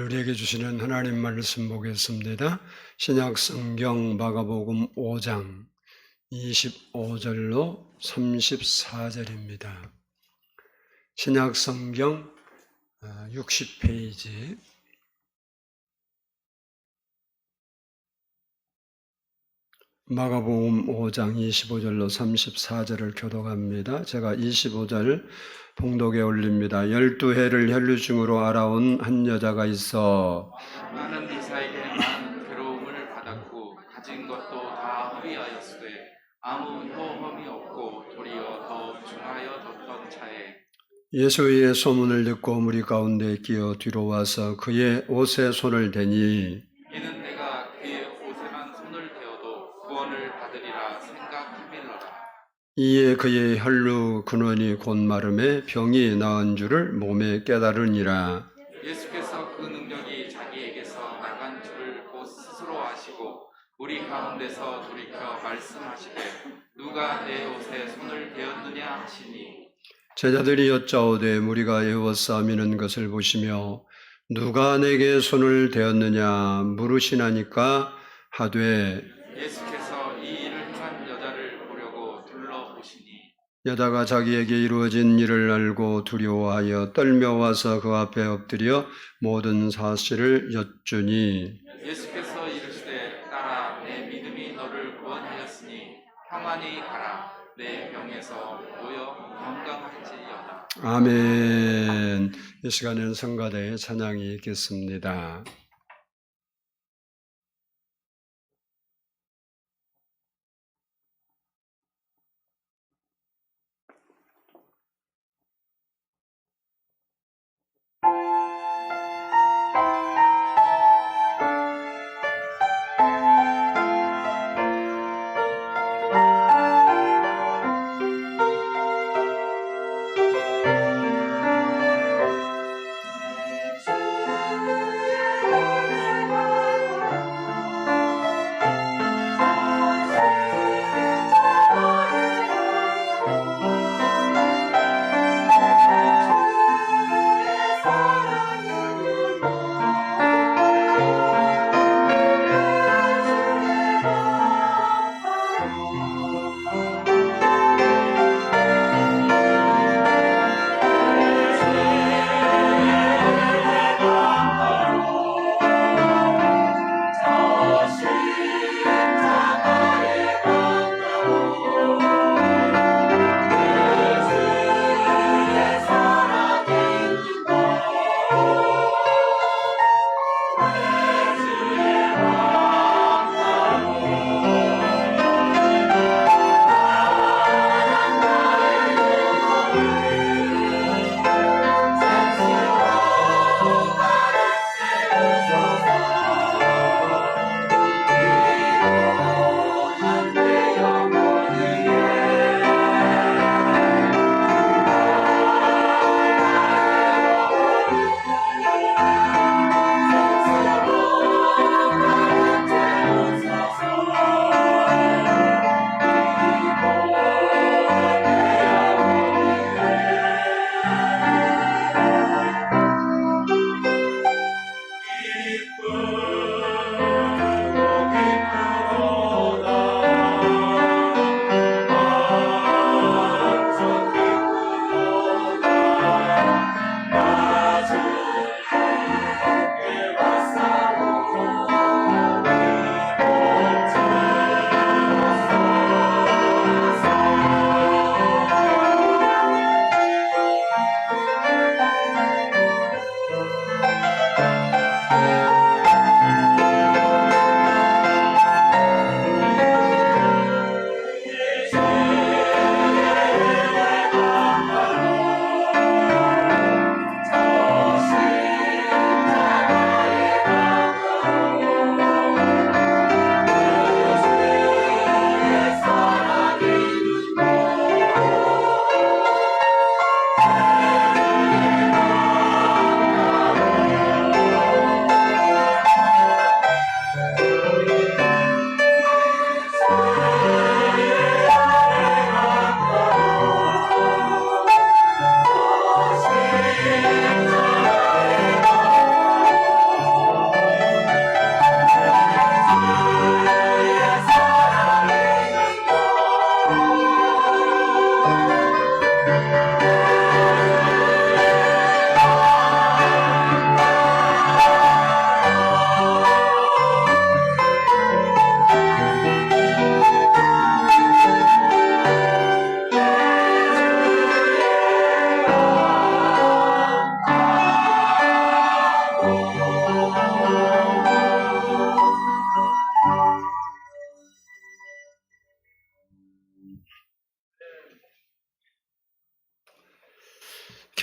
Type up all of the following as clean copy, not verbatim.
우리에게 주시는 하나님 말씀 보겠습니다. 신약 성경 마가복음 5장 25절로 34절입니다. 신약 성경 60페이지 마가복음 5장 25절로 34절을 교독합니다. 제가 25절 봉독에 올립니다. 12해를 혈루증으로 알아온 한 여자가 있어 많은 이사에게 많은 괴로움을 받았고 가진 것도 다 허비하였으되 아무 효험이 없고 도리어 더 중하여 졌던 차에 예수의 소문을 듣고 무리 가운데 끼어 뒤로 와서 그의 옷에 손을 대니 이는 내가 그의 옷에만 손을 대어도 구원을 받으리라 생각하밀러라. 이에 그의 혈루 근원이 곧 마름에 병이 나은 줄을 몸에 깨달으니라. 예수께서 그 능력이 자기에게서 나간 줄을 곧 스스로 아시고 우리 가운데서 돌이켜 말씀하시되 누가 내 옷에 손을 대었느냐 하시니 제자들이 여짜오되 무리가 에워싸미는 것을 보시며 누가 내게 손을 대었느냐 물으시나니까 하되 예수께서 이 일을 행한 여자를 보려고 둘러보시니 여자가 자기에게 이루어진 일을 알고 두려워하여 떨며 와서 그 앞에 엎드려 모든 사실을 여쭈니 예수께서 이르시되 딸아 내 믿음이 너를 구원하였으니 평안히 가라 내 병에서 놓여 건강할지어다. 아멘. 이 시간에는 성가대의 찬양이 있겠습니다.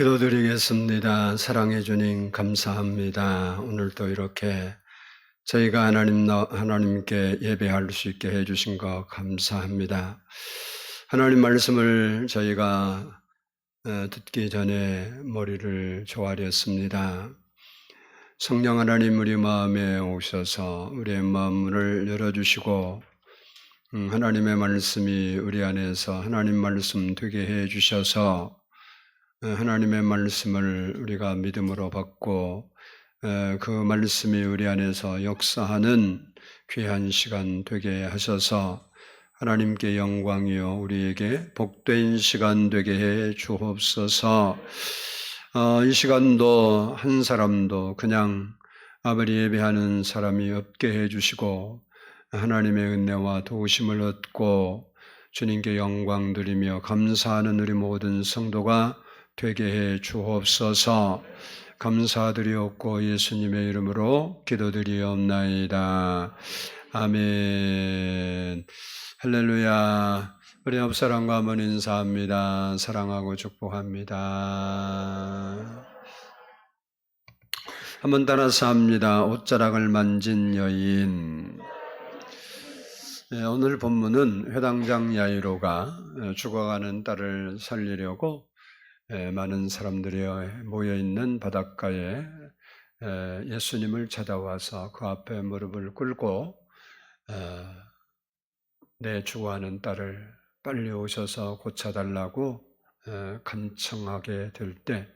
기도드리겠습니다. 사랑해 주님 감사합니다. 오늘도 이렇게 저희가 하나님께 예배할 수 있게 해주신 것 감사합니다. 하나님 말씀을 저희가 듣기 전에 머리를 조아렸습니다. 성령 하나님 우리 마음에 오셔서 우리의 마음을 열어주시고 하나님의 말씀이 우리 안에서 하나님 말씀 되게 해주셔서 하나님의 말씀을 우리가 믿음으로 받고 그 말씀이 우리 안에서 역사하는 귀한 시간 되게 하셔서 하나님께 영광이요 우리에게 복된 시간 되게 해 주옵소서. 이 시간도 한 사람도 그냥 아버지 예배하는 사람이 없게 해 주시고 하나님의 은혜와 도우심을 얻고 주님께 영광 드리며 감사하는 우리 모든 성도가 되게 해 주옵소서. 감사드리옵고 예수님의 이름으로 기도드리옵나이다. 아멘. 할렐루야. 우리 옆사람과 한번 인사합니다. 사랑하고 축복합니다. 한번 따라서 합니다. 옷자락을 만진 여인. 오늘 본문은 회당장 야이로가 죽어가는 딸을 살리려고 많은 사람들이 모여있는 바닷가에 예수님을 찾아와서 그 앞에 무릎을 꿇고 내 죽어가는 딸을 빨리 오셔서 고쳐달라고 간청하게 될 때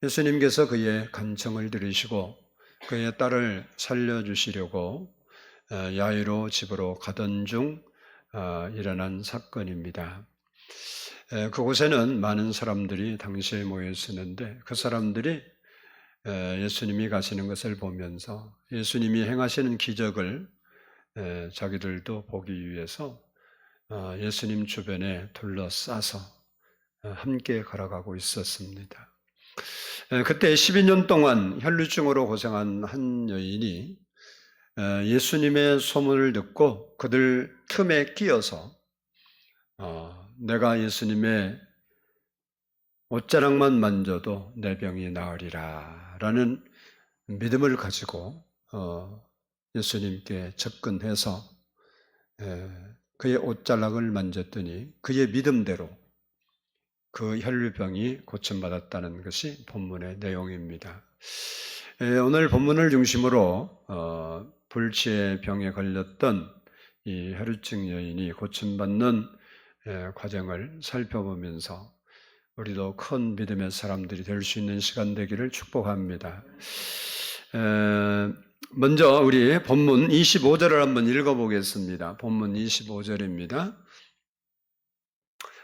예수님께서 그의 간청을 들으시고 그의 딸을 살려주시려고 야이로 집으로 가던 중 일어난 사건입니다. 그곳에는 많은 사람들이 당시에 모여 있었는데 그 사람들이 예수님이 가시는 것을 보면서 예수님이 행하시는 기적을 자기들도 보기 위해서 예수님 주변에 둘러싸서 함께 걸어가고 있었습니다. 그때 12년 동안 혈루증으로 고생한 한 여인이 예수님의 소문을 듣고 그들 틈에 끼어서 내가 예수님의 옷자락만 만져도 내 병이 나으리라 라는 믿음을 가지고 예수님께 접근해서 그의 옷자락을 만졌더니 그의 믿음대로 그 혈루병이 고침받았다는 것이 본문의 내용입니다. 오늘 본문을 중심으로 불치의 병에 걸렸던 이 혈루증 여인이 고침받는 과정을 살펴보면서 우리도 큰 믿음의 사람들이 될 수 있는 시간 되기를 축복합니다. 먼저 우리 본문 25절을 한번 읽어보겠습니다. 본문 25절입니다.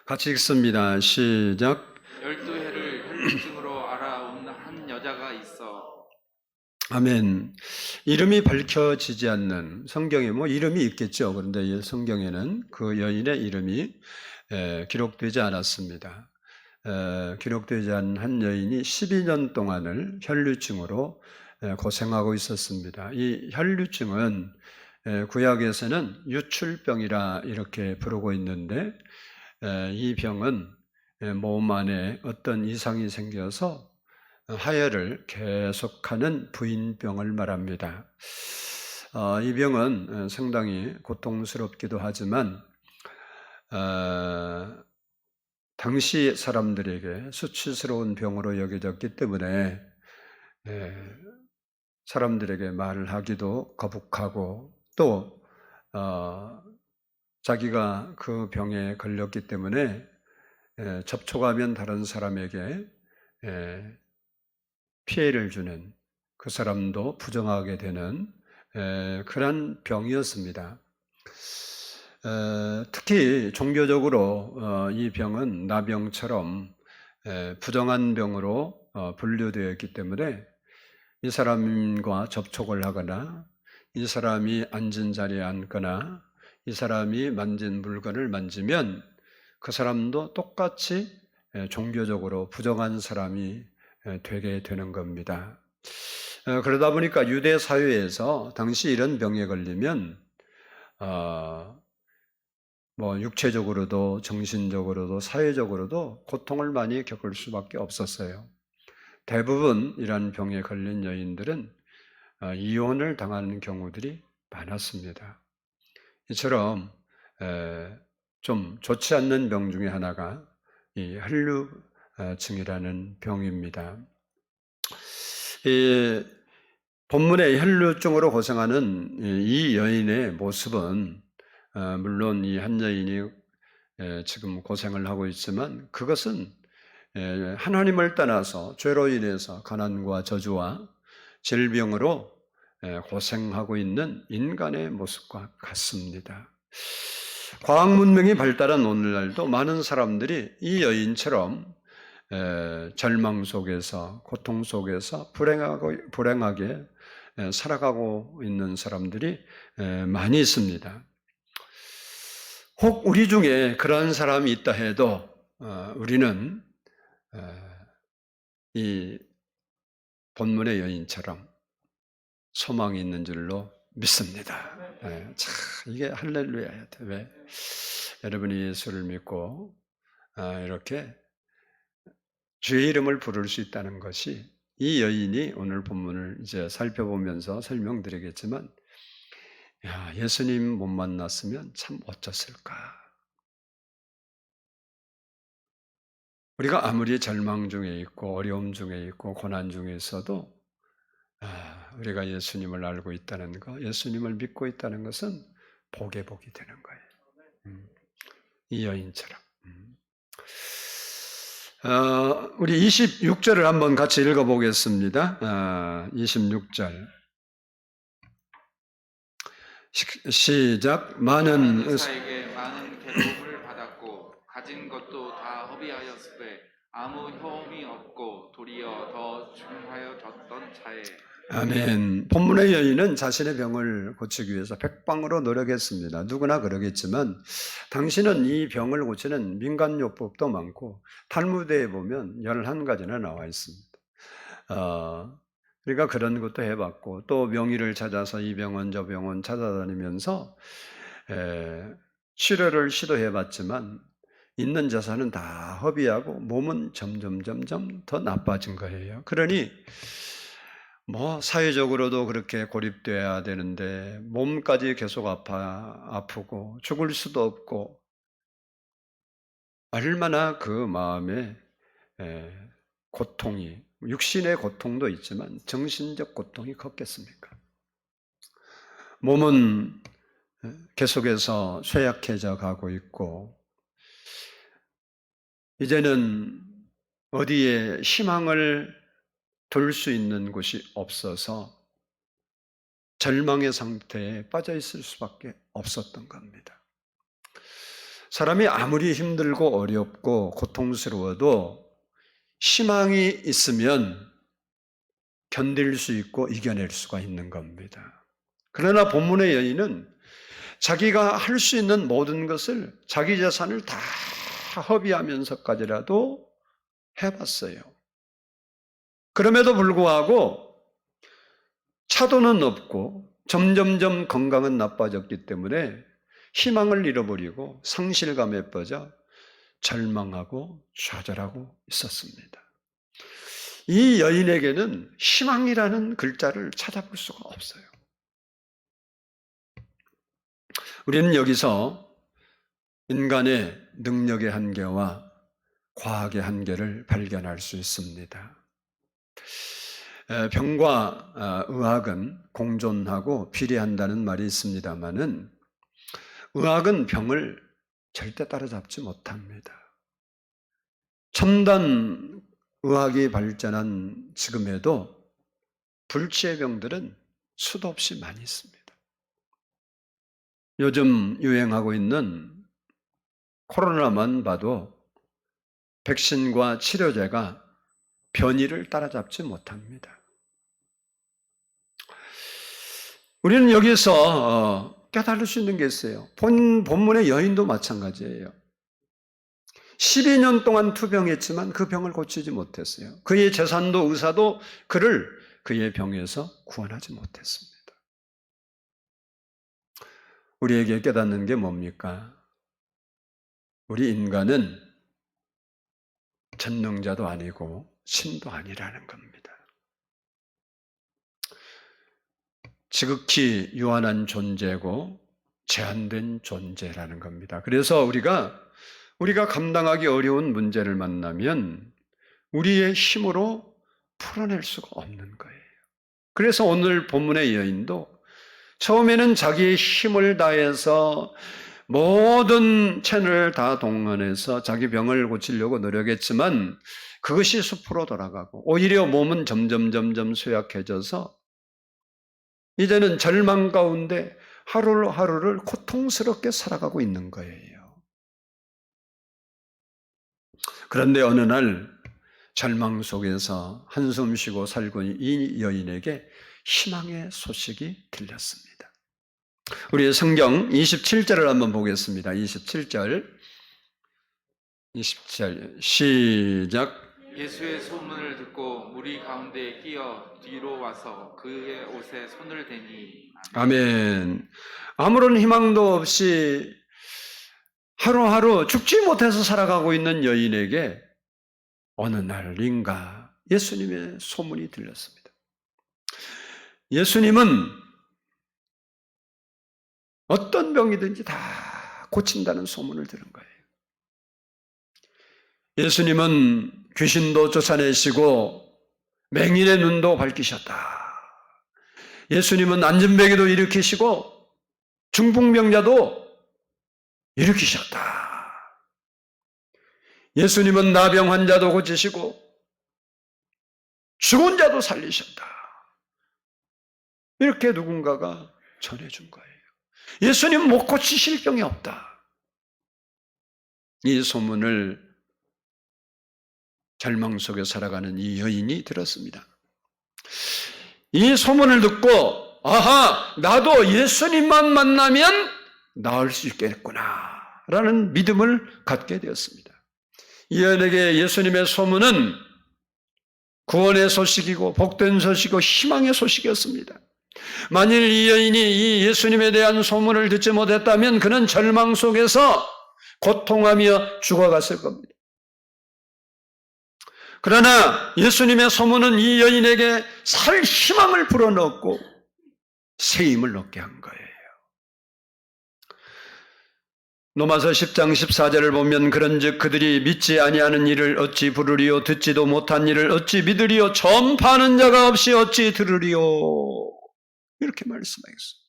같이 읽습니다. 시작. 12해를 혈루증으로 알아온 한 여자가 있어. 아멘. 이름이 밝혀지지 않는, 성경에 뭐 이름이 있겠죠. 그런데 성경에는 그 여인의 이름이 기록되지 않았습니다. 기록되지 않은 한 여인이 12년 동안을 혈루증으로 고생하고 있었습니다. 이 혈루증은 구약에서는 유출병이라 이렇게 부르고 있는데 이 병은 몸 안에 어떤 이상이 생겨서 하혈을 계속하는 부인병을 말합니다. 이 병은 상당히 고통스럽기도 하지만 당시 사람들에게 수치스러운 병으로 여겨졌기 때문에 사람들에게 말을 하기도 거북하고 또 자기가 그 병에 걸렸기 때문에 접촉하면 다른 사람에게 피해를 주는, 그 사람도 부정하게 되는 그런 병이었습니다. 특히 종교적으로 이 병은 나병처럼 부정한 병으로 분류되어 있기 때문에 이 사람과 접촉을 하거나 이 사람이 앉은 자리에 앉거나 이 사람이 만진 물건을 만지면 그 사람도 똑같이 종교적으로 부정한 사람이 되게 되는 겁니다. 그러다 보니까 유대 사회에서 당시 이런 병에 걸리면 뭐 육체적으로도 정신적으로도 사회적으로도 고통을 많이 겪을 수밖에 없었어요. 대부분 이러한 병에 걸린 여인들은 이혼을 당하는 경우들이 많았습니다. 이처럼 좀 좋지 않는 병 중에 하나가 이 혈류증이라는 병입니다. 이 본문의 혈류증으로 고생하는 이 여인의 모습은 물론 이 한 여인이 지금 고생을 하고 있지만 그것은 하나님을 떠나서 죄로 인해서 가난과 저주와 질병으로 고생하고 있는 인간의 모습과 같습니다. 과학 문명이 발달한 오늘날도 많은 사람들이 이 여인처럼 절망 속에서 고통 속에서 불행하게 살아가고 있는 사람들이 많이 있습니다. 혹 우리 중에 그런 사람이 있다 해도 우리는 이 본문의 여인처럼 소망이 있는 줄로 믿습니다. 참 이게 할렐루야야. 왜? 여러분이 예수를 믿고 이렇게 주의 이름을 부를 수 있다는 것이 이 여인이 오늘 본문을 이제 살펴보면서 설명드리겠지만 예수님 못 만났으면 참 어쩌을까. 우리가 아무리 절망 중에 있고 어려움 중에 있고 고난 중에 있어도 우리가 예수님을 알고 있다는 것, 예수님을 믿고 있다는 것은 복의 복이 되는 거예요. 이 여인처럼. 우리 26절을 한번 같이 읽어보겠습니다. 26절. 시작. 많은 의사에게 많은 괴로움을 받았고 가진 것도 다 허비하였으되 아무 혐이 없고 도리어 더 중하여졌던 자에. 아멘. 본문의 여인은 자신의 병을 고치기 위해서 백방으로 노력했습니다. 누구나 그러겠지만 당신은 이 병을 고치는 민간요법도 많고 탈무드에 보면 11가지나 나와 있습니다. 그러니까 그런 것도 해봤고 또 명의를 찾아서 이 병원 저 병원 찾아다니면서 치료를 시도해봤지만 있는 자산은 다 허비하고 몸은 점점 더 나빠진 거예요. 그러니 뭐 사회적으로도 그렇게 고립돼야 되는데 몸까지 계속 아프고 죽을 수도 없고 얼마나 그 마음에 고통이 육신의 고통도 있지만 정신적 고통이 컸겠습니까? 몸은 계속해서 쇠약해져 가고 있고 이제는 어디에 희망을 둘 수 있는 곳이 없어서 절망의 상태에 빠져 있을 수밖에 없었던 겁니다. 사람이 아무리 힘들고 어렵고 고통스러워도 희망이 있으면 견딜 수 있고 이겨낼 수가 있는 겁니다. 그러나 본문의 여인은 자기가 할 수 있는 모든 것을 자기 재산을 다 허비하면서까지라도 해봤어요. 그럼에도 불구하고 차도는 없고 점점점 건강은 나빠졌기 때문에 희망을 잃어버리고 상실감에 빠져 절망하고 좌절하고 있었습니다. 이 여인에게는 희망이라는 글자를 찾아볼 수가 없어요. 우리는 여기서 인간의 능력의 한계와 과학의 한계를 발견할 수 있습니다. 병과 의학은 공존하고 비례한다는 말이 있습니다마는 의학은 병을 절대 따라잡지 못합니다. 첨단 의학이 발전한 지금에도 불치의 병들은 수도 없이 많이 있습니다. 요즘 유행하고 있는 코로나만 봐도 백신과 치료제가 변이를 따라잡지 못합니다. 우리는 여기서 깨달을 수 있는 게 있어요. 본문의 여인도 마찬가지예요. 12년 동안 투병했지만 그 병을 고치지 못했어요. 그의 재산도 의사도 그를 그의 병에서 구원하지 못했습니다. 우리에게 깨닫는 게 뭡니까? 우리 인간은 전능자도 아니고 신도 아니라는 겁니다. 지극히 유한한 존재고 제한된 존재라는 겁니다. 그래서 우리가 감당하기 어려운 문제를 만나면 우리의 힘으로 풀어낼 수가 없는 거예요. 그래서 오늘 본문의 여인도 처음에는 자기의 힘을 다해서 모든 채널을 다 동원해서 자기 병을 고치려고 노력했지만 그것이 숲으로 돌아가고 오히려 몸은 점점 쇠약해져서 이제는 절망 가운데 하루를 고통스럽게 살아가고 있는 거예요. 그런데 어느 날 절망 속에서 한숨 쉬고 살고 있는 이 여인에게 희망의 소식이 들렸습니다. 우리 성경 27절을 한번 보겠습니다. 27절 시작. 예수의 소문을 듣고 무리 가운데에 끼어 뒤로 와서 그의 옷에 손을 대니 아멘. 아무런 희망도 없이 하루하루 죽지 못해서 살아가고 있는 여인에게 어느 날인가 예수님의 소문이 들렸습니다. 예수님은 어떤 병이든지 다 고친다는 소문을 들은 거예요. 예수님은 귀신도 쫓아내시고 맹인의 눈도 밝히셨다. 예수님은 안진뱅이도 일으키시고 중풍병자도 일으키셨다. 예수님은 나병 환자도 고치시고 죽은 자도 살리셨다. 이렇게 누군가가 전해준 거예요. 예수님 못 고치실 병이 없다. 이 소문을 절망 속에 살아가는 이 여인이 들었습니다. 이 소문을 듣고 아하, 나도 예수님만 만나면 나을 수 있겠구나 라는 믿음을 갖게 되었습니다. 이 여인에게 예수님의 소문은 구원의 소식이고 복된 소식이고 희망의 소식이었습니다. 만일 이 여인이 이 예수님에 대한 소문을 듣지 못했다면 그는 절망 속에서 고통하며 죽어갔을 겁니다. 그러나 예수님의 소문은 이 여인에게 살 희망을 불어넣고 새 힘을 얻게 한 거예요. 로마서 10장 14절을 보면 그런즉 그들이 믿지 아니하는 일을 어찌 부르리요 듣지도 못한 일을 어찌 믿으리요 전파하는 자가 없이 어찌 들으리요 이렇게 말씀하셨습니다.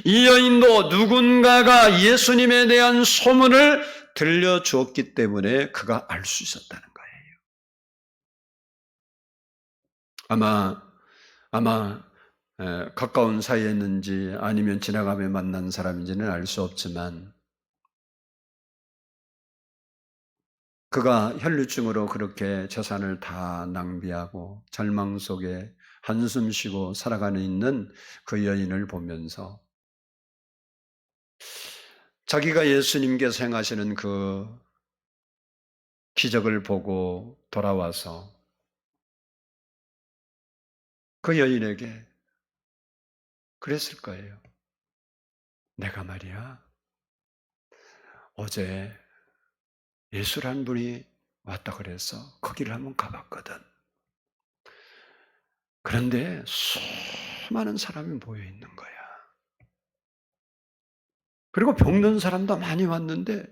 이 여인도 누군가가 예수님에 대한 소문을 들려주었기 때문에 그가 알 수 있었다는 거예요. 아마 가까운 사이였는지 아니면 지나가며 만난 사람인지는 알 수 없지만 그가 혈류증으로 그렇게 재산을 다 낭비하고 절망 속에 한숨 쉬고 살아가는 있는 그 여인을 보면서 자기가 예수님께서 행하시는 그 기적을 보고 돌아와서 그 여인에게 그랬을 거예요. 내가 말이야, 어제 예수라는 분이 왔다 그래서 거기를 한번 가봤거든. 그런데 수많은 사람이 모여 있는 거야. 그리고 병든 사람도 많이 왔는데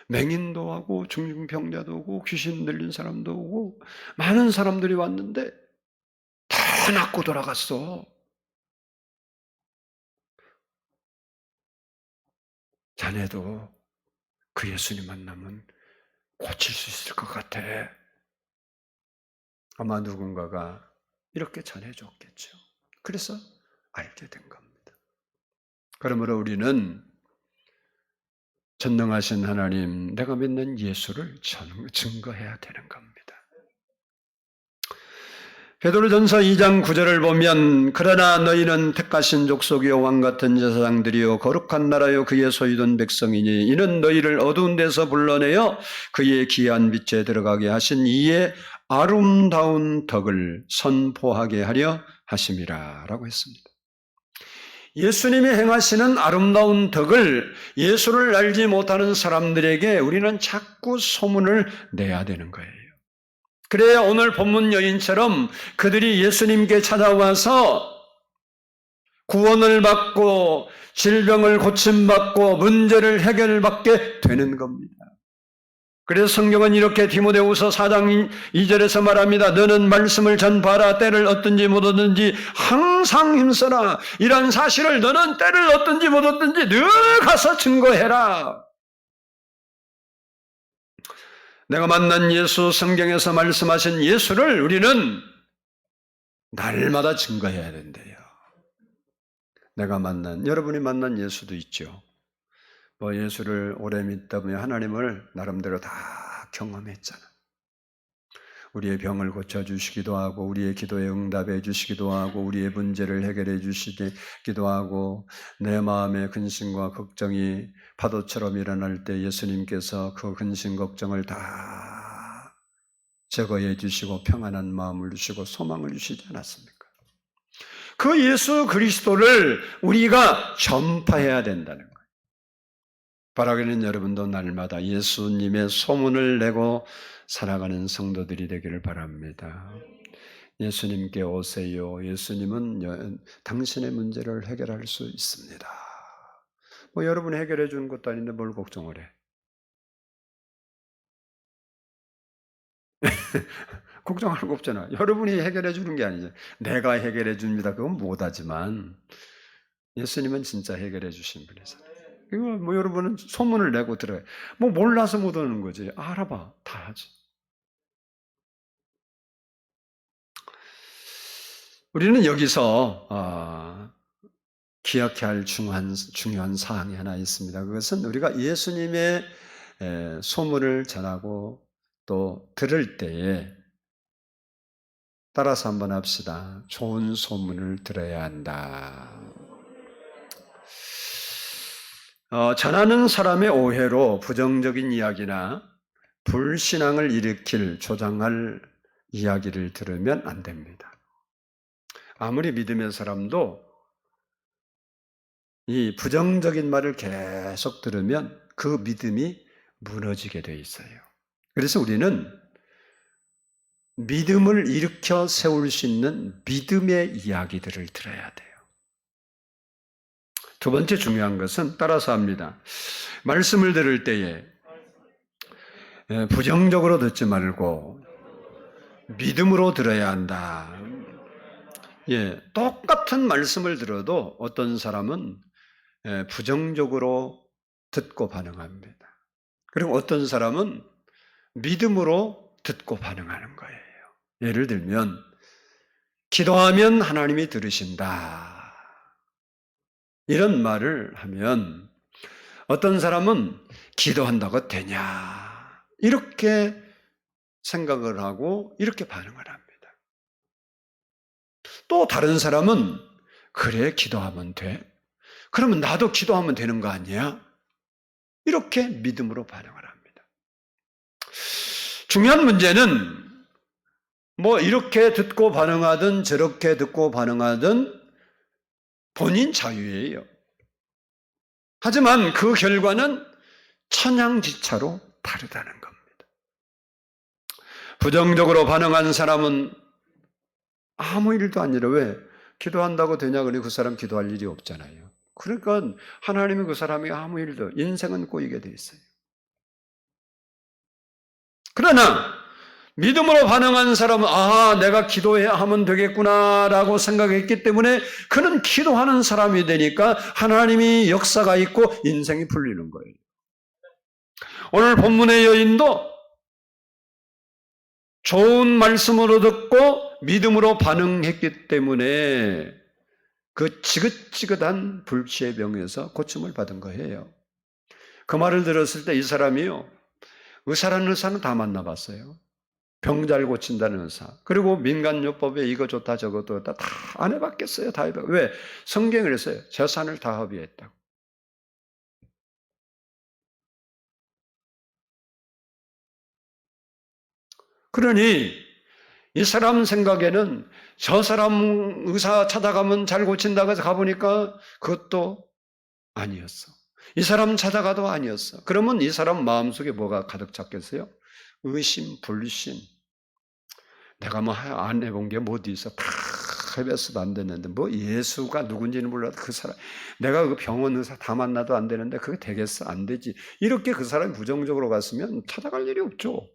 맹인도 하고 중증병자도 오고 귀신 들린 사람도 오고 많은 사람들이 왔는데 다 낫고 돌아갔어. 자네도 그 예수님 만나면 고칠 수 있을 것 같아. 아마 누군가가 이렇게 전해줬겠죠. 그래서 알게 된 겁니다. 그러므로 우리는 전능하신 하나님, 내가 믿는 예수를 증거해야 되는 겁니다. 베드로전서 2장 9절을 보면 그러나 너희는 택하신 족속이요 왕같은 제사장들이요 거룩한 나라요 그의 소유된 백성이니 이는 너희를 어두운 데서 불러내어 그의 귀한 빛에 들어가게 하신 이의 아름다운 덕을 선포하게 하려 하심이라 라고 했습니다. 예수님이 행하시는 아름다운 덕을 예수를 알지 못하는 사람들에게 우리는 자꾸 소문을 내야 되는 거예요. 그래야 오늘 본문 여인처럼 그들이 예수님께 찾아와서 구원을 받고 질병을 고침받고 문제를 해결받게 되는 겁니다. 그래서 성경은 이렇게 디모데후서 4장 2절에서 말합니다. 너는 말씀을 전파하라. 때를 얻든지 못 얻든지 항상 힘써라. 이런 사실을 너는 때를 얻든지 못 얻든지 늘 가서 증거해라. 내가 만난 예수, 성경에서 말씀하신 예수를 우리는 날마다 증거해야 된대요. 내가 만난, 여러분이 만난 예수도 있죠. 뭐 예수를 오래 믿다 보면 하나님을 나름대로 다 경험했잖아. 우리의 병을 고쳐주시기도 하고 우리의 기도에 응답해 주시기도 하고 우리의 문제를 해결해 주시기도 하고 내 마음의 근심과 걱정이 파도처럼 일어날 때 예수님께서 그 근심 걱정을 다 제거해 주시고 평안한 마음을 주시고 소망을 주시지 않았습니까? 그 예수 그리스도를 우리가 전파해야 된다는 거예요. 바라기는 여러분도 날마다 예수님의 소문을 내고 살아가는 성도들이 되기를 바랍니다. 예수님께 오세요. 예수님은 당신의 문제를 해결할 수 있습니다. 뭐 여러분이 해결해 주는 것도 아닌데 뭘 걱정을 해? 걱정할 거 없잖아. 여러분이 해결해 주는 게 아니죠. 내가 해결해 줍니다. 그건 못하지만 예수님은 진짜 해결해 주신 분이잖아요. 이거 뭐 여러분은 소문을 내고 들어요. 뭐 몰라서 못 오는 거지. 알아봐. 다 하지. 우리는 여기서 기억해야 할 중요한 사항이 하나 있습니다. 그것은 우리가 예수님의 소문을 전하고 또 들을 때에 따라서 한번 합시다. 좋은 소문을 들어야 한다. 전하는 사람의 오해로 부정적인 이야기나 불신앙을 일으킬 조장할 이야기를 들으면 안 됩니다. 아무리 믿음의 사람도 이 부정적인 말을 계속 들으면 그 믿음이 무너지게 돼 있어요. 그래서 우리는 믿음을 일으켜 세울 수 있는 믿음의 이야기들을 들어야 돼요. 두 번째 중요한 것은 따라서 합니다. 말씀을 들을 때에 부정적으로 듣지 말고 믿음으로 들어야 한다. 똑같은 말씀을 들어도 어떤 사람은 부정적으로 듣고 반응합니다. 그리고 어떤 사람은 믿음으로 듣고 반응하는 거예요. 예를 들면 기도하면 하나님이 들으신다. 이런 말을 하면 어떤 사람은 기도한다고 되냐 이렇게 생각을 하고 이렇게 반응을 합니다. 또 다른 사람은 그래 기도하면 돼? 그러면 나도 기도하면 되는 거 아니야? 이렇게 믿음으로 반응을 합니다. 중요한 문제는 뭐 이렇게 듣고 반응하든 저렇게 듣고 반응하든 본인 자유예요. 하지만 그 결과는 천양지차로 다르다는 겁니다. 부정적으로 반응한 사람은 아무 일도 안 일어. 왜? 기도한다고 되냐 그러니 그 사람 기도할 일이 없잖아요. 그러니까 하나님이 그 사람이 아무 일도 인생은 꼬이게 돼 있어요. 그러나 믿음으로 반응한 사람은 내가 기도해야 하면 되겠구나라고 생각했기 때문에 그는 기도하는 사람이 되니까 하나님이 역사가 있고 인생이 풀리는 거예요. 오늘 본문의 여인도 좋은 말씀으로 듣고 믿음으로 반응했기 때문에 그 지긋지긋한 불치의 병에서 고침을 받은 거예요. 그 말을 들었을 때 이 사람이요. 의사라는 의사는 다 만나봤어요. 병 잘 고친다는 의사. 그리고 민간요법에 이거 좋다 저거 좋다 다 안 해봤겠어요. 다 해봤. 왜? 성경을 했어요. 재산을 다 허비했다고. 그러니 이 사람 생각에는 저 사람 의사 찾아가면 잘 고친다고 해서 가보니까 그것도 아니었어. 이 사람 찾아가도 아니었어. 그러면 이 사람 마음속에 뭐가 가득 찼겠어요? 의심, 불신. 내가 뭐 안 해본 게 뭐 어디 있어? 다 해봤어도 안 되는데 뭐 예수가 누군지는 몰라도 그 사람 내가 그 병원 의사 다 만나도 안 되는데 그게 되겠어? 안 되지. 이렇게 그 사람이 부정적으로 갔으면 찾아갈 일이 없죠.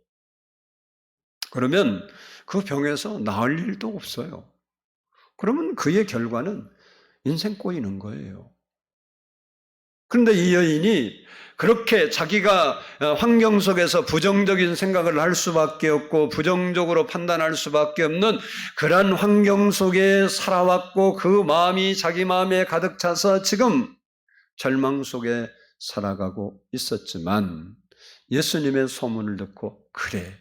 그러면 그 병에서 나을 일도 없어요. 그러면 그의 결과는 인생 꼬이는 거예요. 그런데 이 여인이 그렇게 자기가 환경 속에서 부정적인 생각을 할 수밖에 없고 부정적으로 판단할 수밖에 없는 그러한 환경 속에 살아왔고 그 마음이 자기 마음에 가득 차서 지금 절망 속에 살아가고 있었지만 예수님의 소문을 듣고 그래,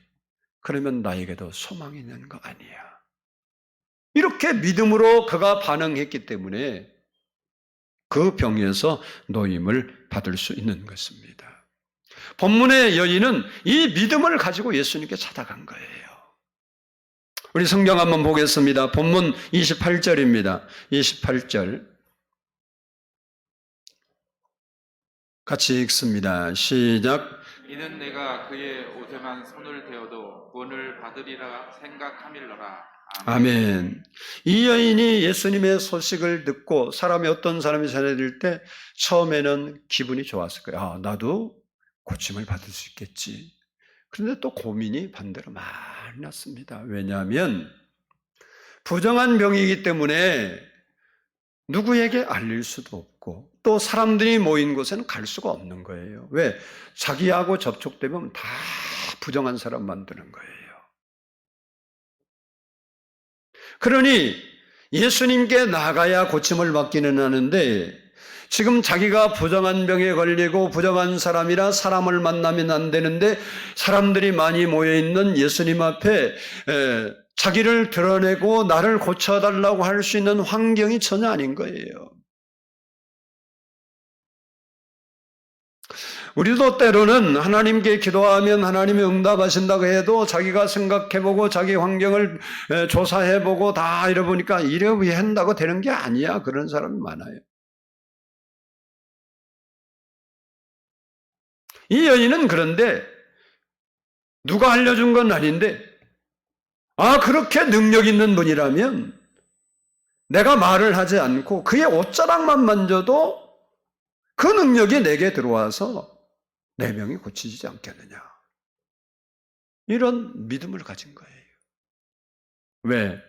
그러면 나에게도 소망이 있는 거 아니야. 이렇게 믿음으로 그가 반응했기 때문에 그 병에서 노임을 받을 수 있는 것입니다. 본문의 여인은 이 믿음을 가지고 예수님께 찾아간 거예요. 우리 성경 한번 보겠습니다. 본문 28절입니다. 28절 같이 읽습니다. 시작. 이는 내가 그의 옷에만 손을 대어도 구원을 받으리라 생각함일러라. 아멘. 이 여인이 예수님의 소식을 듣고 어떤 사람이 전해질 때 처음에는 기분이 좋았을 거예요. 아, 나도 고침을 받을 수 있겠지. 그런데 또 고민이 반대로 많이 났습니다. 왜냐하면 부정한 병이기 때문에 누구에게 알릴 수도 없고 또 사람들이 모인 곳에는 갈 수가 없는 거예요. 왜? 자기하고 접촉되면 다 부정한 사람 만드는 거예요. 그러니 예수님께 나가야 고침을 받기는 하는데 지금 자기가 부정한 병에 걸리고 부정한 사람이라 사람을 만나면 안 되는데 사람들이 많이 모여있는 예수님 앞에 자기를 드러내고 나를 고쳐달라고 할 수 있는 환경이 전혀 아닌 거예요. 우리도 때로는 하나님께 기도하면 하나님이 응답하신다고 해도 자기가 생각해보고 자기 환경을 조사해보고 다 이러보니까 이래 한다고 되는 게 아니야. 그런 사람이 많아요. 이 여인은 그런데 누가 알려준 건 아닌데 그렇게 능력 있는 분이라면 내가 말을 하지 않고 그의 옷자락만 만져도 그 능력이 내게 들어와서 내 병이 고치지 않겠느냐. 이런 믿음을 가진 거예요. 왜?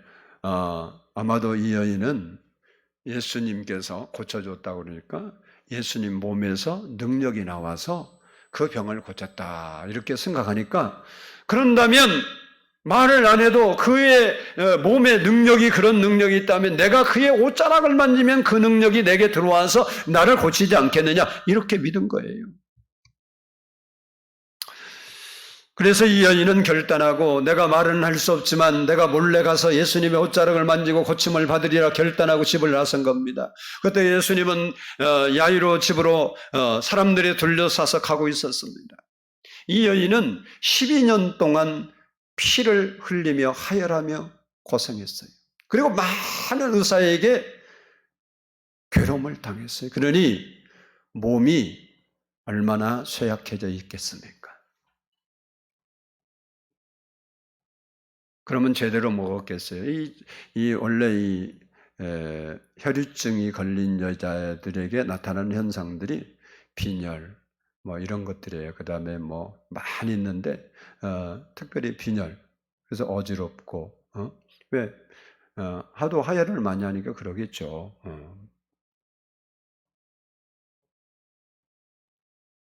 아마도 이 여인은 예수님께서 고쳐줬다고 그러니까 예수님 몸에서 능력이 나와서 그 병을 고쳤다 이렇게 생각하니까 그런다면 말을 안 해도 그의 몸에 능력이 그런 능력이 있다면 내가 그의 옷자락을 만지면 그 능력이 내게 들어와서 나를 고치지 않겠느냐 이렇게 믿은 거예요. 그래서 이 여인은 결단하고 내가 말은 할 수 없지만 내가 몰래 가서 예수님의 옷자락을 만지고 고침을 받으리라 결단하고 집을 나선 겁니다. 그때 예수님은 야이로 집으로 사람들이 둘러싸서 가고 있었습니다. 이 여인은 12년 동안 피를 흘리며 하혈하며 고생했어요. 그리고 많은 의사에게 괴로움을 당했어요. 그러니 몸이 얼마나 쇠약해져 있겠습니까? 그러면 제대로 먹었겠어요. 원래 혈유증이 걸린 여자들에게 나타나는 현상들이 빈혈, 뭐 이런 것들이에요. 그 다음에 뭐 많이 있는데, 특별히 빈혈. 그래서 어지럽고, 왜? 하도 하혈을 많이 하니까 그러겠죠.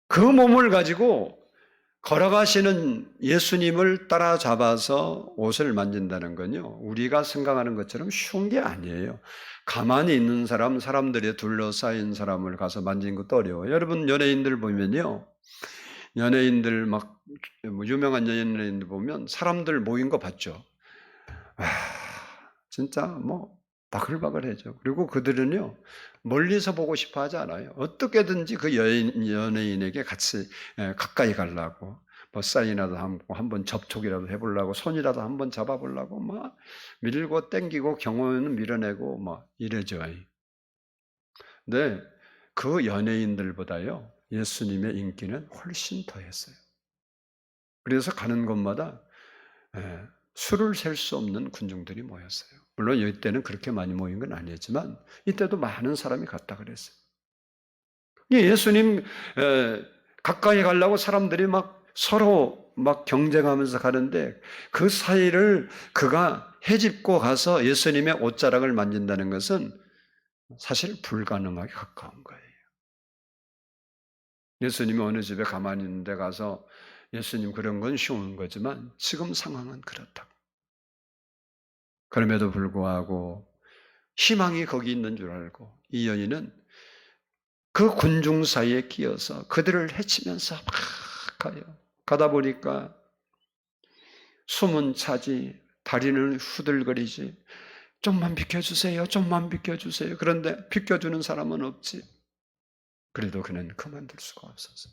그 몸을 가지고 걸어가시는 예수님을 따라잡아서 옷을 만진다는 건요, 우리가 생각하는 것처럼 쉬운 게 아니에요. 가만히 있는 사람들이 둘러싸인 사람을 가서 만지는 것도 어려워요. 여러분, 연예인들 보면요, 연예인들 유명한 연예인들 보면 사람들 모인 거 봤죠? 진짜 바글바글해져. 그리고 그들은요, 멀리서 보고 싶어 하지 않아요. 어떻게든지 그 연예인에게 같이 가까이 가려고 뭐 사인이라도 한번 접촉이라도 해보려고 손이라도 한번 잡아보려고 막 밀고 땡기고 경호는 밀어내고 막 이러죠. 근데 그 연예인들보다요 예수님의 인기는 훨씬 더했어요. 그래서 가는 곳마다 수를 셀 수 없는 군중들이 모였어요. 물론 이때는 그렇게 많이 모인 건 아니었지만 이때도 많은 사람이 갔다 그랬어요. 예수님 가까이 가려고 사람들이 막 서로 막 경쟁하면서 가는데 그 사이를 그가 헤집고 가서 예수님의 옷자락을 만진다는 것은 사실 불가능하게 가까운 거예요. 예수님이 어느 집에 가만히 있는 데 가서 예수님 그런 건 쉬운 거지만 지금 상황은 그렇다고. 그럼에도 불구하고 희망이 거기 있는 줄 알고 이 여인은 그 군중 사이에 끼어서 그들을 헤치면서 막 가요. 가다 보니까 숨은 차지, 다리는 후들거리지. 좀만 비켜주세요. 좀만 비켜주세요. 그런데 비켜주는 사람은 없지. 그래도 그는 그만둘 수가 없어서.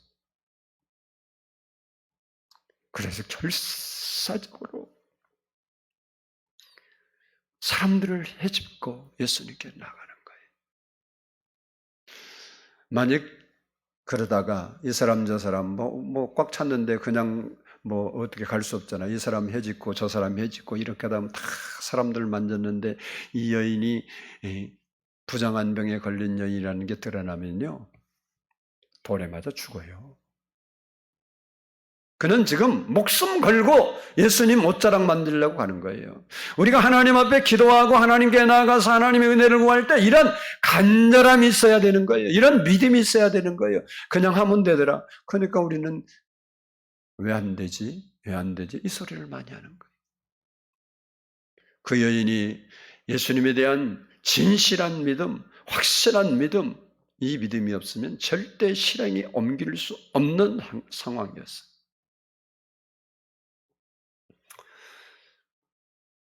그래서 결사적으로 사람들을 헤집고 예수님께 나가는 거예요. 만약 그러다가 이 사람 저 사람 꽉 찼는데 그냥 어떻게 갈 수 없잖아. 이 사람 헤집고 저 사람 헤집고 이렇게 하다 보면 다 사람들 만졌는데 이 여인이 부정한 병에 걸린 여인이라는 게 드러나면요. 돌에 맞아 죽어요. 그는 지금 목숨 걸고 예수님 옷자락 만들려고 하는 거예요. 우리가 하나님 앞에 기도하고 하나님께 나아가서 하나님의 은혜를 구할 때 이런 간절함이 있어야 되는 거예요. 이런 믿음이 있어야 되는 거예요. 그냥 하면 되더라. 그러니까 우리는 왜 안 되지? 왜 안 되지? 이 소리를 많이 하는 거예요. 그 여인이 예수님에 대한 진실한 믿음, 확실한 믿음, 이 믿음이 없으면 절대 실행에 옮길 수 없는 상황이었어요.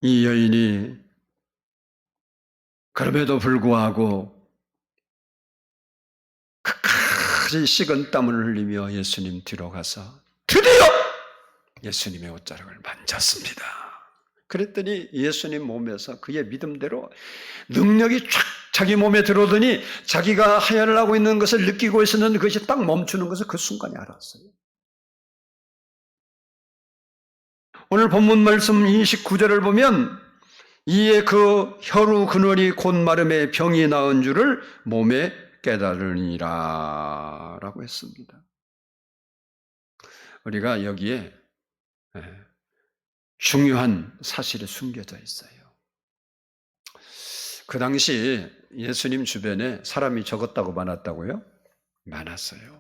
이 여인이 그럼에도 불구하고 끝까지 식은 땀을 흘리며 예수님 뒤로 가서 드디어 예수님의 옷자락을 만졌습니다. 그랬더니 예수님 몸에서 그의 믿음대로 능력이 쫙 자기 몸에 들어오더니 자기가 하혈을 하고 있는 것을 느끼고 있었는데 그것이 딱 멈추는 것을 그 순간에 알았어요. 오늘 본문 말씀 29절을 보면 이에 그 혈루 근원이 곧 마름에 병이 나은 줄을 몸에 깨달으니라 라고 했습니다. 우리가 여기에 중요한 사실이 숨겨져 있어요. 그 당시 예수님 주변에 사람이 적었다고 많았다고요? 많았어요.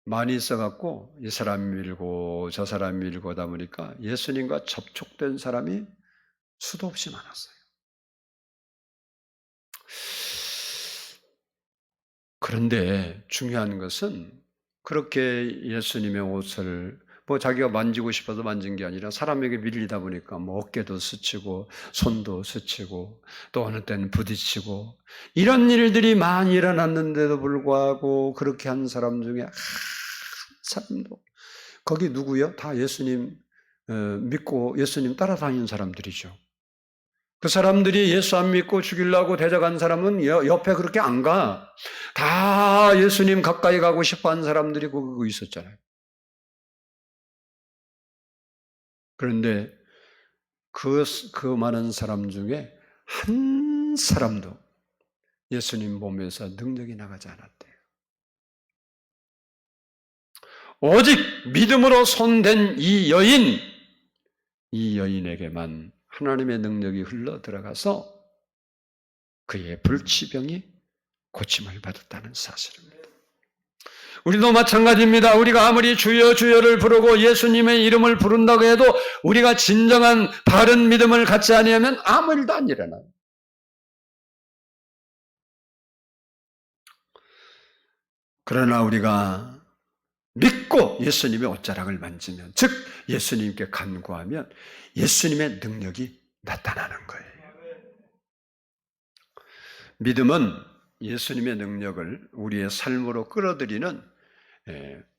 많이 있어갖고 이 사람 밀고 저 사람 밀고 하다 보니까 예수님과 접촉된 사람이 수도 없이 많았어요. 그런데 중요한 것은 그렇게 예수님의 옷을 자기가 만지고 싶어서 만진 게 아니라 사람에게 밀리다 보니까 어깨도 스치고 손도 스치고 또 어느 때는 부딪히고 이런 일들이 많이 일어났는데도 불구하고 그렇게 한 사람 중에 한 사람도 거기 누구요? 다 예수님 믿고 예수님 따라다니는 사람들이죠. 그 사람들이 예수 안 믿고 죽이려고 대적한 사람은 옆에 그렇게 안 가. 다 예수님 가까이 가고 싶어 하는 사람들이 거기 있었잖아요. 그런데 그 많은 사람 중에 한 사람도 예수님 몸에서 능력이 나가지 않았대요. 오직 믿음으로 손댄 이 여인에게만 하나님의 능력이 흘러 들어가서 그의 불치병이 고침을 받았다는 사실입니다. 우리도 마찬가지입니다. 우리가 아무리 주여 주여를 부르고 예수님의 이름을 부른다고 해도 우리가 진정한 바른 믿음을 갖지 않으면 아무 일도 안 일어나요. 그러나 우리가 믿고 예수님의 옷자락을 만지면, 즉 예수님께 간구하면 예수님의 능력이 나타나는 거예요. 믿음은 예수님의 능력을 우리의 삶으로 끌어들이는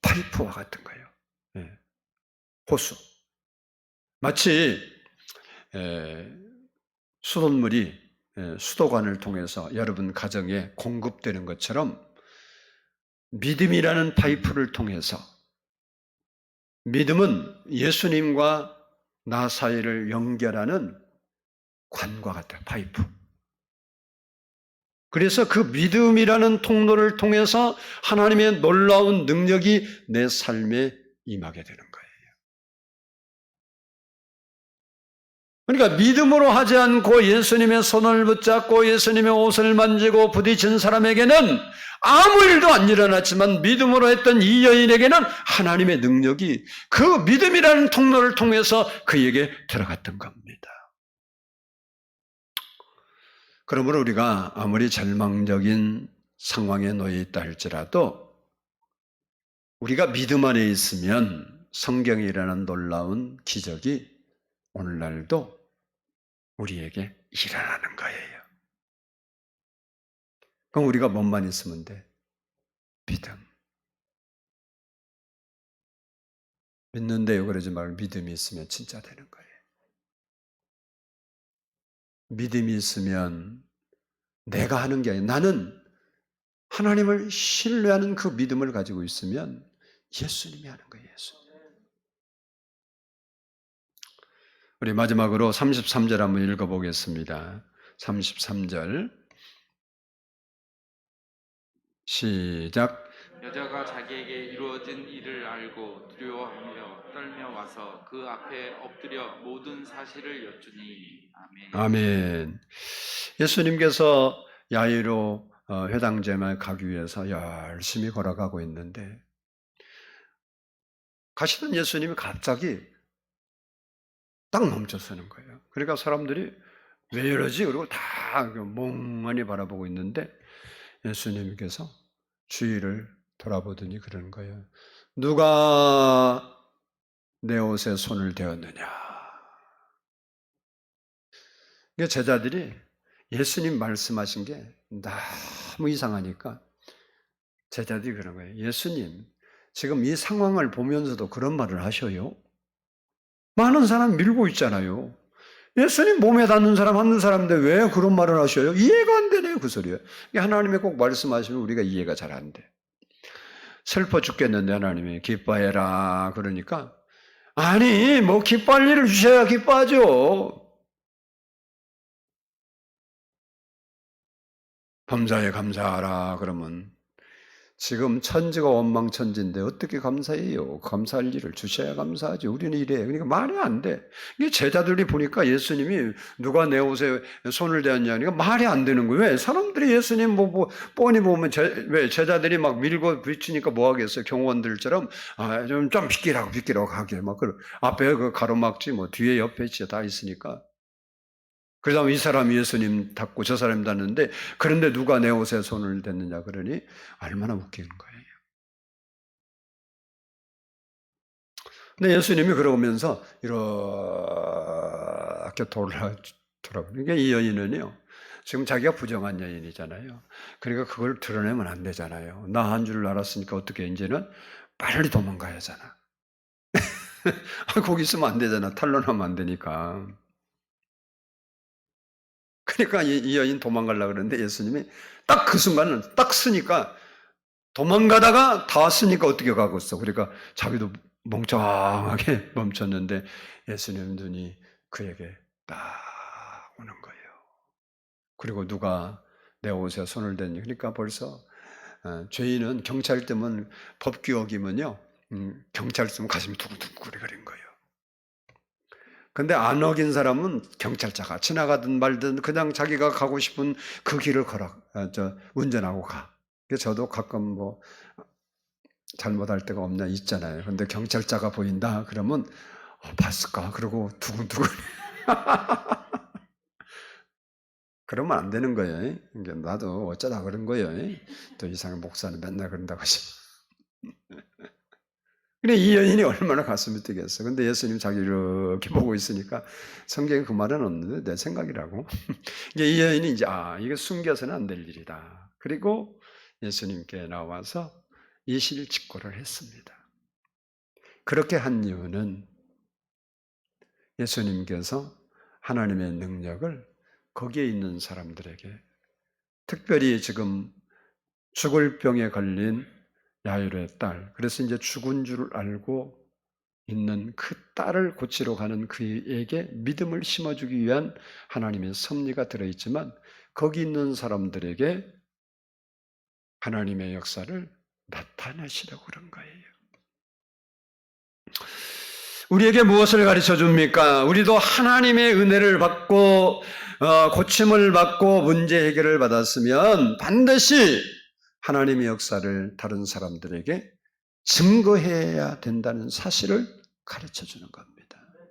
파이프와 같은 거예요. 호수. 마치 수돗물이 수도관을 통해서 여러분 가정에 공급되는 것처럼 믿음이라는 파이프를 통해서, 믿음은 예수님과 나 사이를 연결하는 관과 같아요. 파이프. 그래서 그 믿음이라는 통로를 통해서 하나님의 놀라운 능력이 내 삶에 임하게 되는 거예요. 그러니까 믿음으로 하지 않고 예수님의 손을 붙잡고 예수님의 옷을 만지고 부딪힌 사람에게는 아무 일도 안 일어났지만, 믿음으로 했던 이 여인에게는 하나님의 능력이 그 믿음이라는 통로를 통해서 그에게 들어갔던 겁니다. 그러므로 우리가 아무리 절망적인 상황에 놓여 있다 할지라도 우리가 믿음 안에 있으면 성경에 일어난 놀라운 기적이 오늘날도 우리에게 일어나는 거예요. 그럼 우리가 뭐만 있으면 돼? 믿음. 믿는데요 그러지 말고 믿음이 있으면 진짜 되는 거예요. 믿음이 있으면 내가 하는 게 아니라 나는 하나님을 신뢰하는 그 믿음을 가지고 있으면 예수님이 하는 거예요. 예수님. 우리 마지막으로 33절 한번 읽어보겠습니다. 33절 시작. 여자가 자기에게 이루어진 일을 알고 두려워하며 떨며 와서 그 앞에 엎드려 모든 사실을 여쭈니. 아멘. 아멘. 예수님께서 야이로 회당제만 가기 위해서 열심히 걸어가고 있는데 가시던 예수님이 갑자기 딱 멈춰서는 거예요. 그러니까 사람들이 왜 이러지? 그리고 다 멍하니 바라보고 있는데 예수님께서 주위를 돌아보더니 그러는 거예요. 누가 내 옷에 손을 대었느냐? 제자들이 예수님 말씀하신 게 너무 이상하니까 제자들이 그런 거예요. 예수님, 지금 이 상황을 보면서도 그런 말을 하셔요? 많은 사람 밀고 있잖아요. 예수님 몸에 닿는 사람 한 사람인데 왜 그런 말을 하셔요? 이해가 안 되네요, 그 소리예요. 하나님이 꼭 말씀하시면 우리가 이해가 잘 안 돼. 슬퍼 죽겠는데 하나님이 기뻐해라 그러니까, 아니 뭐 기뻐할 일을 주셔야 기뻐하죠. 범사에 감사하라 그러면 지금 천지가 원망천지인데 어떻게 감사해요? 감사할 일을 주셔야 감사하지. 우리는 이래. 그러니까 말이 안 돼. 이게 제자들이 보니까 예수님이 누가 내 옷에 손을 대었냐니까 말이 안 되는 거예요. 왜? 사람들이 예수님 뻔히 보면 왜 제자들이 막 밀고 부딪히니까 뭐 하겠어요? 경호원들처럼 좀 비키라고 하게 막 앞에 그 가로막지 뭐 뒤에 옆에 다 있으니까. 그 다음에 이 사람이 예수님 닦고 저 사람이 닦는데, 그런데 누가 내 옷에 손을 댔느냐 그러니 얼마나 웃기는 거예요. 근데 예수님이 그러면서 이렇게 돌아보니까 이 여인은요, 지금 자기가 부정한 여인이잖아요. 그러니까 그걸 드러내면 안 되잖아요. 나 한 줄 알았으니까 어떻게 이제는 빨리 도망가야 하잖아. 거기 있으면 안 되잖아. 탄로나면 안 되니까. 그러니까 이 여인 도망가려고 그러는데 예수님이 딱 그 순간은 딱 쓰니까, 도망가다가 다 쓰니까 어떻게 가고 있어. 그러니까 자기도 멍청하게 멈췄는데 예수님 눈이 그에게 딱 오는 거예요. 그리고 누가 내 옷에 손을 댔니? 그러니까 벌써 죄인은 경찰 때면 법규 어기면요, 경찰 때면 가슴이 두근두근거리는 거예요. 근데 안 어긴 사람은 경찰차가 지나가든 말든 그냥 자기가 가고 싶은 그 길을 운전하고 가. 저도 가끔 뭐 잘못할 때가 없냐 있잖아요. 근데 경찰차가 보인다 그러면 봤을까? 그러고 두근두근. 그러면 안 되는 거예요. 나도 어쩌다 그런 거예요. 또 이상한 목사는 맨날 그런다고 하시면. 근데 이 여인이 얼마나 가슴이 뛰겠어. 근데 예수님 자기 이렇게 보고 있으니까 성경에 그 말은 없는데 내 생각이라고. 이 여인이 이제 이게 숨겨서는 안 될 일이다. 그리고 예수님께 나와서 이실직고를 했습니다. 그렇게 한 이유는 예수님께서 하나님의 능력을 거기에 있는 사람들에게, 특별히 지금 죽을 병에 걸린 야이로의 딸, 그래서 이제 죽은 줄 알고 있는 그 딸을 고치러 가는 그에게 믿음을 심어주기 위한 하나님의 섭리가 들어있지만, 거기 있는 사람들에게 하나님의 역사를 나타내시려고 그런 거예요. 우리에게 무엇을 가르쳐 줍니까? 우리도 하나님의 은혜를 받고 고침을 받고 문제 해결을 받았으면 반드시 하나님의 역사를 다른 사람들에게 증거해야 된다는 사실을 가르쳐 주는 겁니다.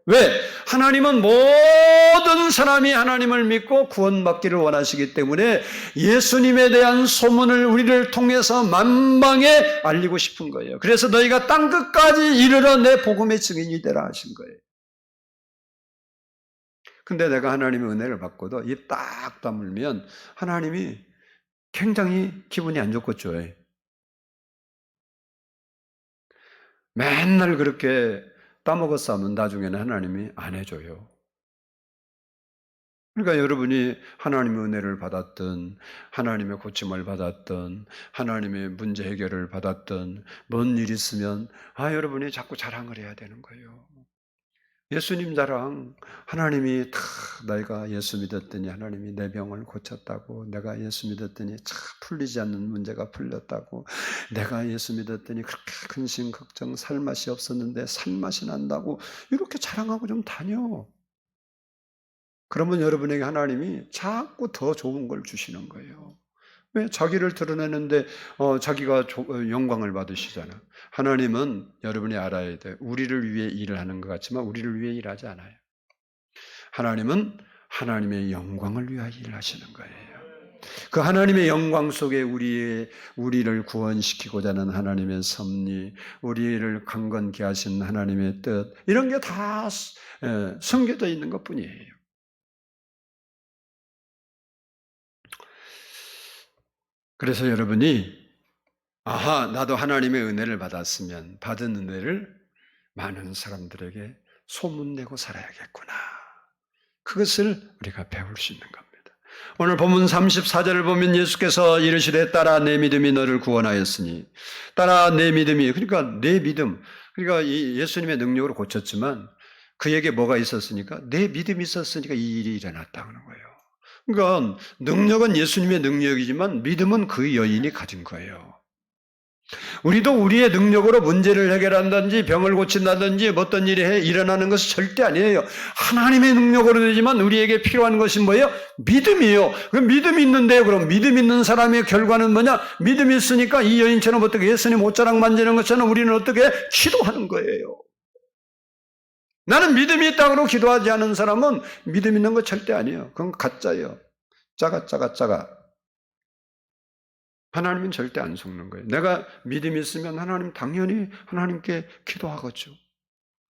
왜? 하나님은 모든 사람이 하나님을 믿고 구원받기를 원하시기 때문에 예수님에 대한 소문을 우리를 통해서 만방에 알리고 싶은 거예요. 그래서 너희가 땅끝까지 이르러 내 복음의 증인이 되라 하신 거예요. 근데 내가 하나님의 은혜를 받고도 입 딱 다물면 하나님이 굉장히 기분이 안 좋겠죠. 맨날 그렇게 따먹었어 하면 나중에는 하나님이 안 해줘요. 그러니까 여러분이 하나님의 은혜를 받았든, 하나님의 고침을 받았든, 하나님의 문제 해결을 받았든, 뭔 일 있으면 여러분이 자꾸 자랑을 해야 되는 거예요. 예수님 자랑, 하나님이 다 내가 예수 믿었더니 하나님이 내 병을 고쳤다고, 내가 예수 믿었더니 참 풀리지 않는 문제가 풀렸다고, 내가 예수 믿었더니 그렇게 근심 걱정 살맛이 없었는데 살맛이 난다고 이렇게 자랑하고 좀 다녀. 그러면 여러분에게 하나님이 자꾸 더 좋은 걸 주시는 거예요. 왜? 자기를 드러내는데 자기가 영광을 받으시잖아. 하나님은 여러분이 알아야 돼. 우리를 위해 일을 하는 것 같지만 우리를 위해 일하지 않아요. 하나님은 하나님의 영광을 위하여 일하시는 거예요. 그 하나님의 영광 속에 우리를 구원시키고자 하는 하나님의 섭리, 우리를 강건케 하신 하나님의 뜻, 이런 게 다 숨겨져 있는 것뿐이에요. 그래서 여러분이 나도 하나님의 은혜를 받았으면 받은 은혜를 많은 사람들에게 소문내고 살아야겠구나. 그것을 우리가 배울 수 있는 겁니다. 오늘 본문 34절을 보면 예수께서 이르시되 따라 내 믿음이 너를 구원하였으니, 따라 내 믿음이, 그러니까 내 믿음, 그러니까 예수님의 능력으로 고쳤지만 그에게 뭐가 있었으니까? 내 믿음이 있었으니까 이 일이 일어났다는 거예요. 그러니까 능력은 예수님의 능력이지만 믿음은 그 여인이 가진 거예요. 우리도 우리의 능력으로 문제를 해결한다든지 병을 고친다든지 어떤 일이 일어나는 것은 절대 아니에요. 하나님의 능력으로 되지만 우리에게 필요한 것이 뭐예요? 믿음이에요. 그럼 믿음이 있는데, 그럼 믿음 있는 사람의 결과는 뭐냐? 믿음이 있으니까 이 여인처럼 어떻게 예수님 옷자락 만지는 것처럼 우리는 어떻게 기도하는 거예요. 나는 믿음이 있다고 기도하지 않은 사람은 믿음 있는 거 절대 아니에요. 그건 가짜예요. 짜가. 하나님은 절대 안 속는 거예요. 내가 믿음이 있으면 하나님 당연히 하나님께 기도하겠죠.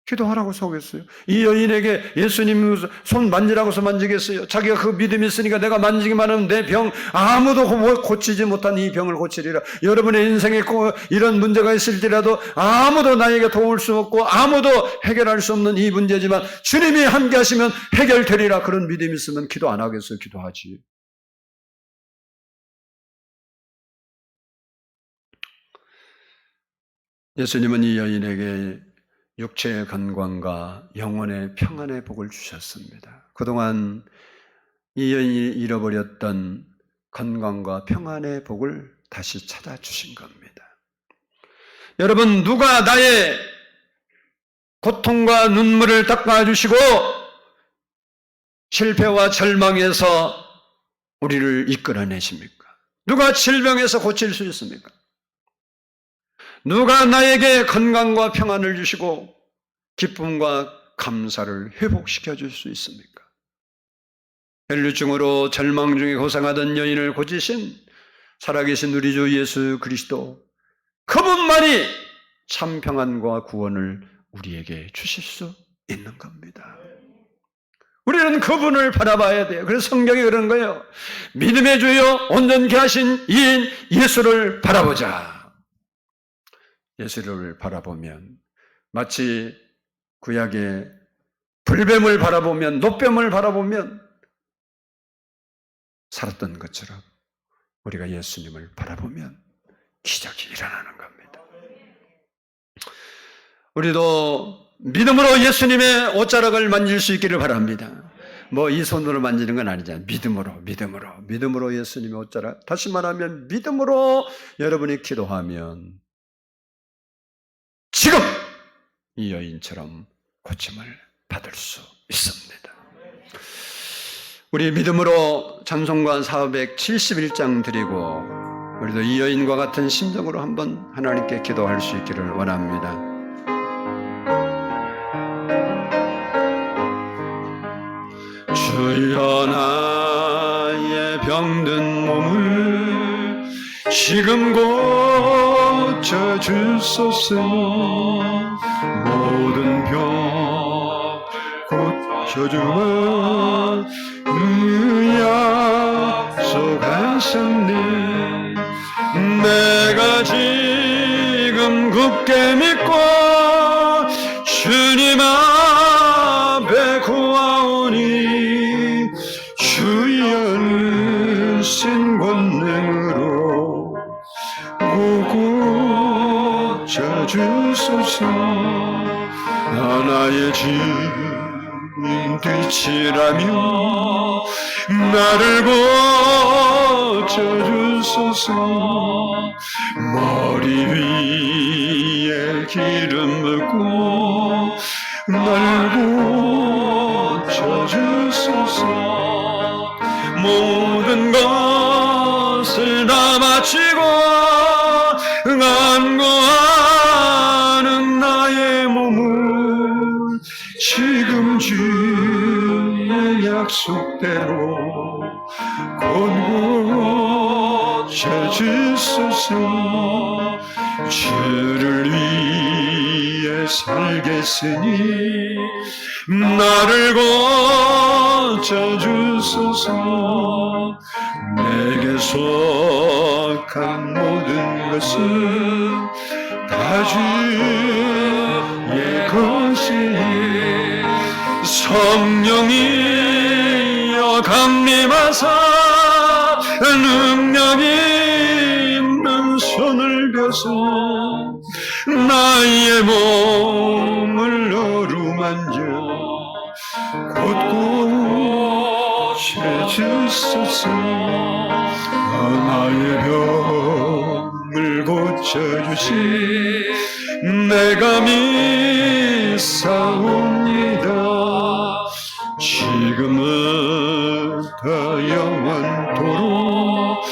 기도하라고 속였어요. 이 여인에게 예수님 손 만지라고서 만지겠어요. 자기가 그 믿음이 있으니까 내가 만지기만 하면 내 병, 아무도 고치지 못한 이 병을 고치리라. 여러분의 인생에 이런 문제가 있을지라도 아무도 나에게 도울 수 없고 아무도 해결할 수 없는 이 문제지만 주님이 함께 하시면 해결되리라. 그런 믿음이 있으면 기도 안 하겠어요? 기도하지. 예수님은 이 여인에게 육체의 건강과 영혼의 평안의 복을 주셨습니다. 그동안 이 여인이 잃어버렸던 건강과 평안의 복을 다시 찾아주신 겁니다. 여러분, 누가 나의 고통과 눈물을 닦아주시고 실패와 절망에서 우리를 이끌어내십니까? 누가 질병에서 고칠 수 있습니까? 누가 나에게 건강과 평안을 주시고 기쁨과 감사를 회복시켜 줄 수 있습니까? 혈류증으로 절망 중에 고생하던 여인을 고치신 살아계신 우리 주 예수 그리스도, 그분만이 참 평안과 구원을 우리에게 주실 수 있는 겁니다. 우리는 그분을 바라봐야 돼요. 그래서 성경이 그런 거예요. 믿음의 주여 온전케 하신 이인 예수를 바라보자. 예수를 바라보면 마치 구약의 불뱀을 바라보면, 노뱀을 바라보면 살았던 것처럼 우리가 예수님을 바라보면 기적이 일어나는 겁니다. 우리도 믿음으로 예수님의 옷자락을 만질 수 있기를 바랍니다. 뭐 이 손으로 만지는 건 아니잖아요. 믿음으로 예수님의 옷자락. 다시 말하면 믿음으로 여러분이 기도하면 지금 이 여인처럼 고침을 받을 수 있습니다. 우리 믿음으로 찬송가 471장 드리고 우리도 이 여인과 같은 심정으로 한번 하나님께 기도할 수 있기를 원합니다. 주여 나의 병든 몸을 지금 고쳐주소서. 모든 병 고쳐주마 약속하셨네. 내가 지금 굳게 믿고 주님 앞에 구하오니 주의 은신 권능으로 고쳐주소서. 하나의 주인 뒤치라며 나를 고쳐주소서. 머리 위에 기름 붓고 날 고쳐주소서. 모든 것을 다 마치고 간구하는 나의 몸을 지금 주의 약속대로 고쳐주소서. 주를 위해 살겠으니 나를 고쳐주소서. 내게 속한 모든 것은 다 주의 것이니 성령이여 강림하사 능력이 있는 손을 펴서 나의 몸을 어루만져 곧고 고쳐주소서. 나의 병을 고쳐주시 내가 믿사옵니다. 지금부터 영원토록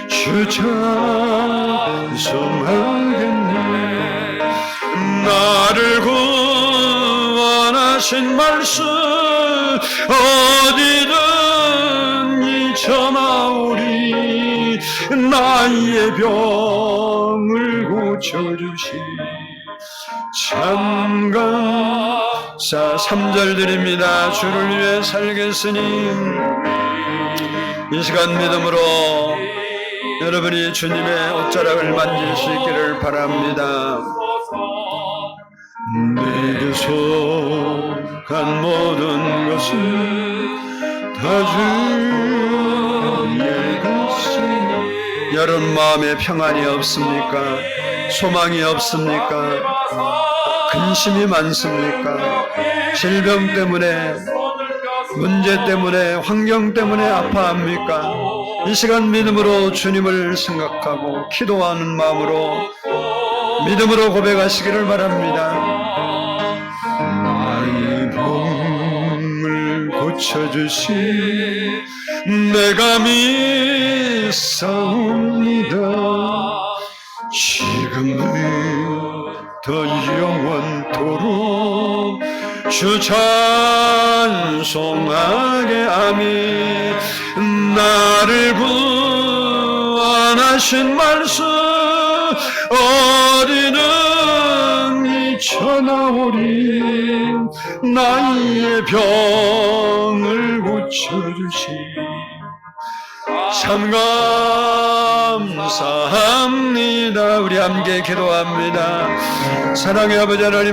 주 찬송하겠네. 나를 구원하신 말씀 어디든지 전하오리. 나의 병을 고쳐주시 참감사 3절 드립니다. 주를 위해 살겠으니. 이 시간 믿음으로 여러분이 주님의 옷자락을 만질 수 있기를 바랍니다. 내게 속한 모든 것은 다 주의 것이니. 여러분 마음에 평안이 없습니까? 소망이 없습니까? 근심이 많습니까? 질병 때문에, 문제 때문에, 환경 때문에 아파합니까? 이 시간 믿음으로 주님을 생각하고 기도하는 마음으로 믿음으로 고백하시기를 바랍니다. 나의 병을 고쳐주시 내가 믿사옵니다. 지금부터 영원토록 주 찬송하게 아멘. 나를 구원하신 말씀 어디든지 전하오리. 나의 병을 고쳐주시 참 감사합니다. 우리 함께 기도합니다. 사랑의 아버지 하나님,